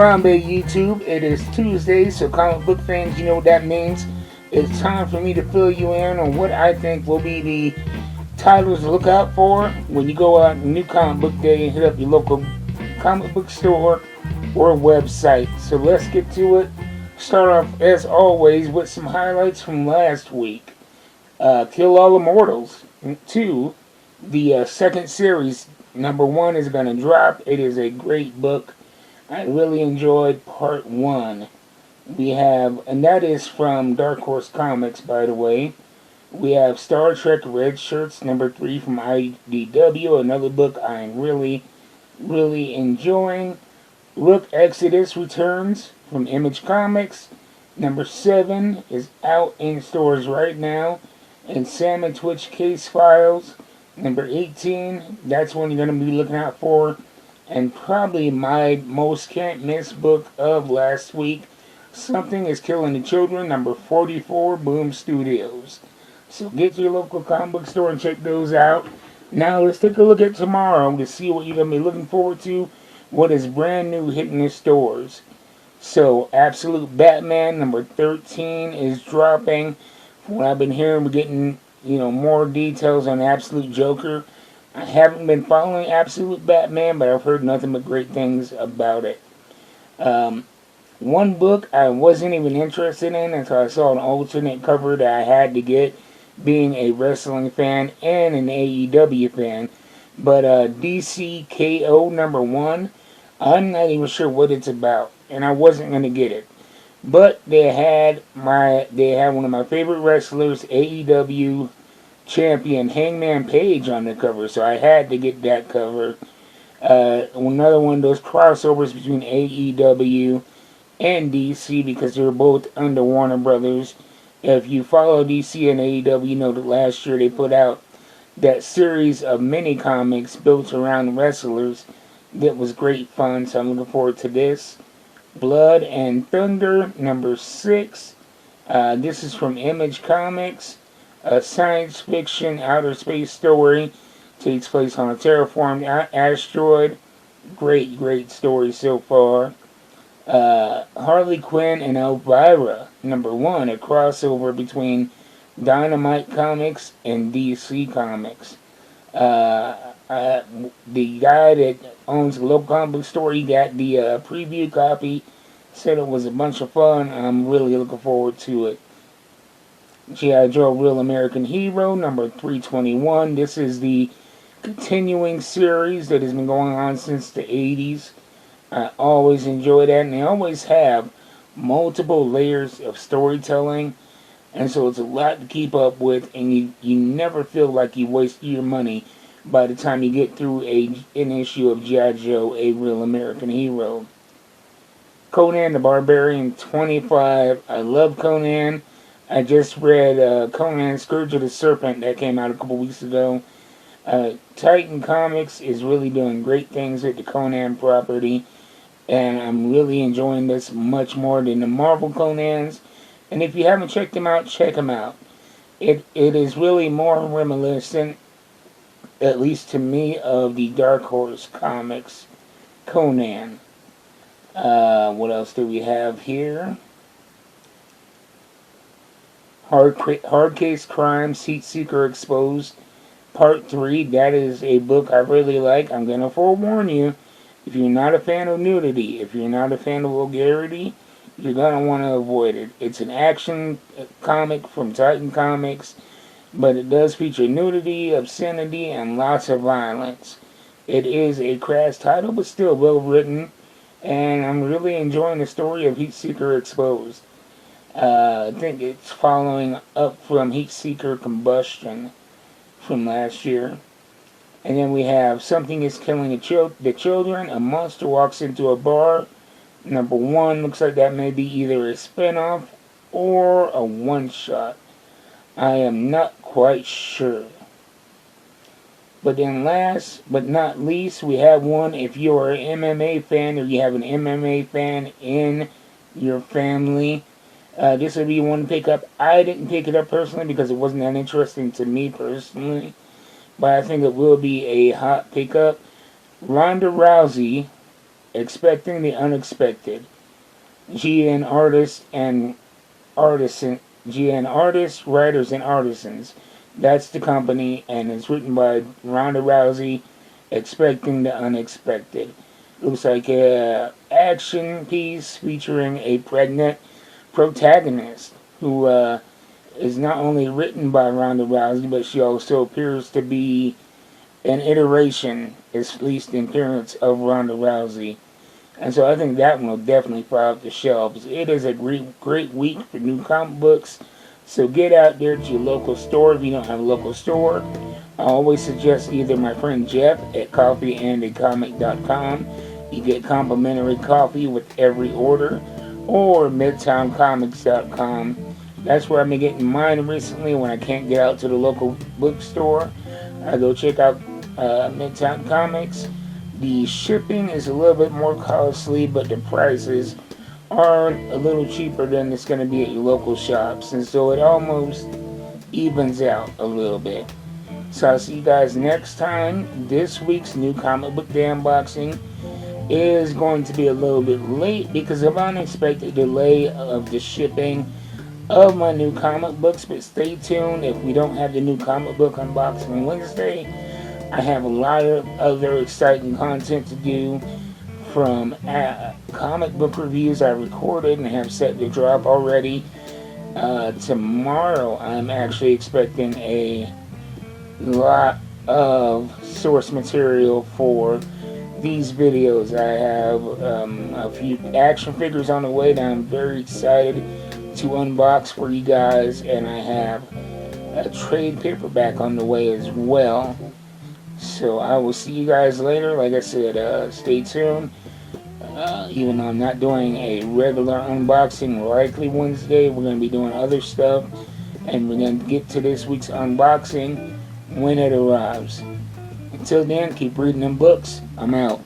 Harambe YouTube. It is Tuesday, so comic book fans, you know what that means. It's time for me to fill you in on what I think will be the titles to look out for when you go out on New Comic Book Day and hit up your local comic book store or website. So let's get to it. Start off, as always, with some highlights from last week. Kill All Immortals 2, the second series. Number 1 is going to drop. It is a great book. I really enjoyed part 1. We have, and that is from Dark Horse Comics, by the way. We have Star Trek Red Shirts, number 3 from IDW, another book I'm really enjoying. Rook Exodus returns from Image Comics. Number 7 is out in stores right now. And Sam and Twitch Case Files, number 18, that's one you're going to be looking out for. And probably my most can't miss book of last week, Something is Killing the Children, number 44, Boom Studios. So get to your local comic book store and check those out. Now let's take a look at tomorrow to see what you're going to be looking forward to, what is brand new hitting the stores. So Absolute Batman, number 13, is dropping. From what I've been hearing, we're getting, more details on Absolute Joker. I haven't been following Absolute Batman, but I've heard nothing but great things about it. One book I wasn't even interested in until I saw an alternate cover that I had to get, being a wrestling fan and an AEW fan. But DCKO number 1, I'm not even sure what it's about, and I wasn't going to get it. But they had one of my favorite wrestlers, AEW champion Hangman Page, on the cover, so I had to get that cover. Another one of those crossovers between AEW and DC, because they were both under Warner Brothers. If you follow DC and AEW, you know that last year they put out that series of mini comics built around wrestlers that was great fun, so I'm looking forward to this. Blood and Thunder, number 6. This is from Image Comics. A science fiction outer space story. Takes place on a terraformed asteroid. Great story so far. Harley Quinn and Elvira, number 1. A crossover between Dynamite Comics and DC Comics. The guy that owns the local comic book store, he got the preview copy, said it was a bunch of fun. I'm really looking forward to it. G.I. Joe Real American Hero, number 321. This is the continuing series that has been going on since the 80s. I always enjoy that, and they always have multiple layers of storytelling, and so it's a lot to keep up with, and you never feel like you wasted your money by the time you get through an issue of G.I. Joe, A Real American Hero. Conan the Barbarian 25. I love Conan. I just read Conan Scourge of the Serpent that came out a couple weeks ago. Titan Comics is really doing great things with the Conan property, and I'm really enjoying this much more than the Marvel Conans. And if you haven't checked them out, check them out. It is really more reminiscent, at least to me, of the Dark Horse Comics Conan. What else do we have here? Hard Case Crimes, Heat Seeker Exposed, Part 3. That is a book I really like. I'm going to forewarn you, if you're not a fan of nudity, if you're not a fan of vulgarity, you're going to want to avoid it. It's an action comic from Titan Comics, but it does feature nudity, obscenity, and lots of violence. It is a crass title, but still well written, and I'm really enjoying the story of Heat Seeker Exposed. I think it's following up from Heat Seeker Combustion from last year. And then we have Something is Killing the Children. A monster walks into a bar. Number 1. Looks like that may be either a spinoff or a one-shot. I am not quite sure. But then last but not least, we have one. If you're an MMA fan or you have an MMA fan in your family, this would be one to pick up. I didn't pick it up personally because it wasn't that interesting to me personally, but I think it will be a hot pickup. Ronda Rousey Expecting the Unexpected. GN Artists and Artisan. GN Artists, Writers, and Artisans. That's the company, and it's written by Ronda Rousey. Expecting the Unexpected. Looks like a action piece featuring a pregnant protagonist who is not only written by Ronda Rousey, but she also appears to be an iteration, at least in appearance, of Ronda Rousey. And so I think that one will definitely fly off the shelves. It is a great week for new comic books. So get out there to your local store if you don't have a local store. I always suggest either my friend Jeff at coffeeandacomic.com. You get complimentary coffee with every order. Or midtowncomics.com. That's where I've been getting mine recently when I can't get out to the local bookstore. I go check out Midtown Comics. The shipping is a little bit more costly, but the prices are a little cheaper than it's going to be at your local shops. And so it almost evens out a little bit. So I'll see you guys next time. This week's new comic book day unboxing is going to be a little bit late because of unexpected delay of the shipping of my new comic books. But stay tuned. If we don't have the new comic book unboxing Wednesday, I have a lot of other exciting content to do, from comic book reviews I recorded and have set to drop already. Tomorrow I'm actually expecting a lot of source material for these videos. I have a few action figures on the way that I'm very excited to unbox for you guys, and I have a trade paperback on the way as well. So I will see you guys later. Like I said, stay tuned. Even though I'm not doing a regular unboxing, likely Wednesday, we're going to be doing other stuff. And we're going to get to this week's unboxing when it arrives. Until then, keep reading them books. I'm out.